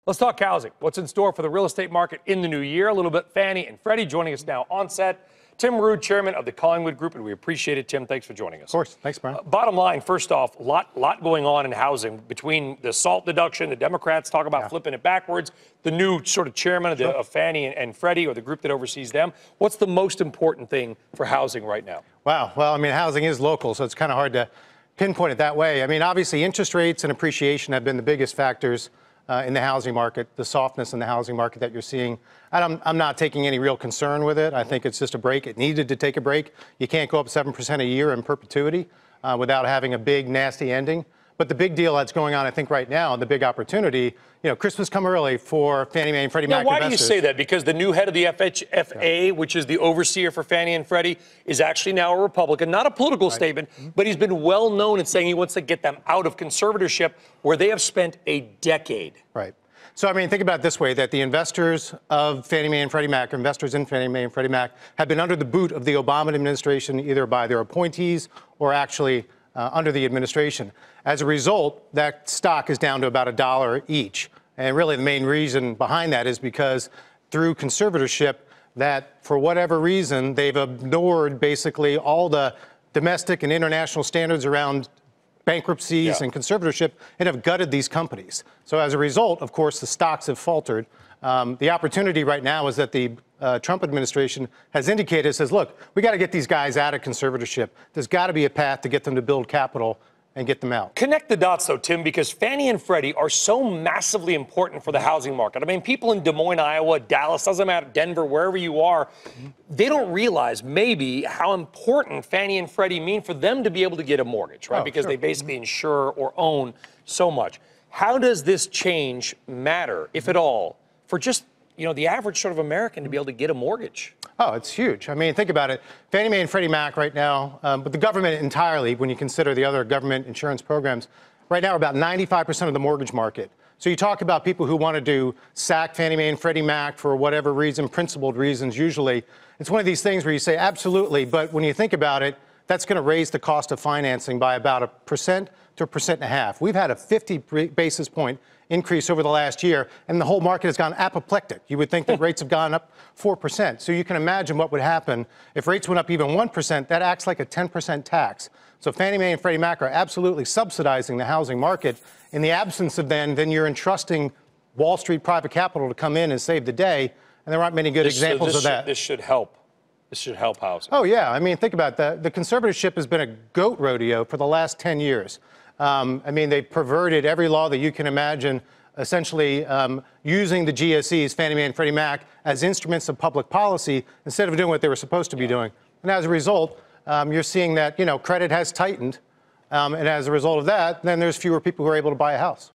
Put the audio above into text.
Let's talk housing. What's in store for the real estate market in the new year? A little bit Fannie and Freddie joining us now on set. Tim Rood, Chairman of the Collingwood Group, and we appreciate it. Tim, thanks for joining us. Of course. Thanks, Brian. Bottom line, first off, a lot going on in housing between the SALT deduction, the Democrats talk about flipping it backwards, the new sort of chairman of Fannie and Freddie, or the group that oversees them. What's the most important thing for housing right now? Wow. Well, I mean, housing is local, so it's kind of hard to pinpoint it that way. I mean, obviously, interest rates and appreciation have been the biggest factors in the housing market, the softness in the housing market that you're seeing. And I'm not taking any real concern with it. I think it's just a break. It needed to take a break. You can't go up 7% a year in perpetuity without having a big, nasty ending. But the big deal that's going on, I think, right now, the big opportunity, you know, Christmas come early for Fannie Mae and Freddie Mac investors. Why do you say that? Because the new head of the FHFA, which is the overseer for Fannie and Freddie, is actually now a Republican. Not a political statement, but he's been well known in saying he wants to get them out of conservatorship, where they have spent a decade. Right. So, I mean, think about it this way, that the investors of Fannie Mae and Freddie Mac, investors in Fannie Mae and Freddie Mac, have been under the boot of the Obama administration, either by their appointees or actually under the administration. As a result, that stock is down to about $1 each. And really the main reason behind that is because through conservatorship, that for whatever reason, they've ignored basically all the domestic and international standards around bankruptcies and conservatorship and have gutted these companies. So as a result, of course, the stocks have faltered. The opportunity right now is that the Trump administration has indicated, says, look, we got to get these guys out of conservatorship. There's got to be a path to get them to build capital and get them out. Connect the dots, though, Tim, because Fannie and Freddie are so massively important for the housing market. I mean, people in Des Moines, Iowa, Dallas, doesn't matter, Denver, wherever you are, they don't realize maybe how important Fannie and Freddie mean for them to be able to get a mortgage, right? Because they basically insure or own so much. How does this change matter, if at all, for just, you know, the average sort of American to be able to get a mortgage? Oh, it's huge. I mean, think about it. Fannie Mae and Freddie Mac right now, but the government entirely, when you consider the other government insurance programs, right now are about 95% of the mortgage market. So you talk about people who want to sack Fannie Mae and Freddie Mac for whatever reason, principled reasons usually. It's one of these things where you say absolutely, but when you think about it, that's going to raise the cost of financing by about 1% to 1.5%. We've had a 50 basis point increase over the last year, and the whole market has gone apoplectic. You would think that rates have gone up 4%. So you can imagine what would happen if rates went up even 1%. That acts like a 10% tax. So Fannie Mae and Freddie Mac are absolutely subsidizing the housing market. In the absence of then you're entrusting Wall Street private capital to come in and save the day, and there aren't many good examples of that. This should help. This should help housing. Oh, yeah. I mean, think about that. The conservatorship has been a goat rodeo for the last 10 years. I mean, they've perverted every law that you can imagine, essentially using the GSEs, Fannie Mae and Freddie Mac, as instruments of public policy instead of doing what they were supposed to be doing. And as a result, you're seeing that, you know, credit has tightened. And as a result of that, then there's fewer people who are able to buy a house.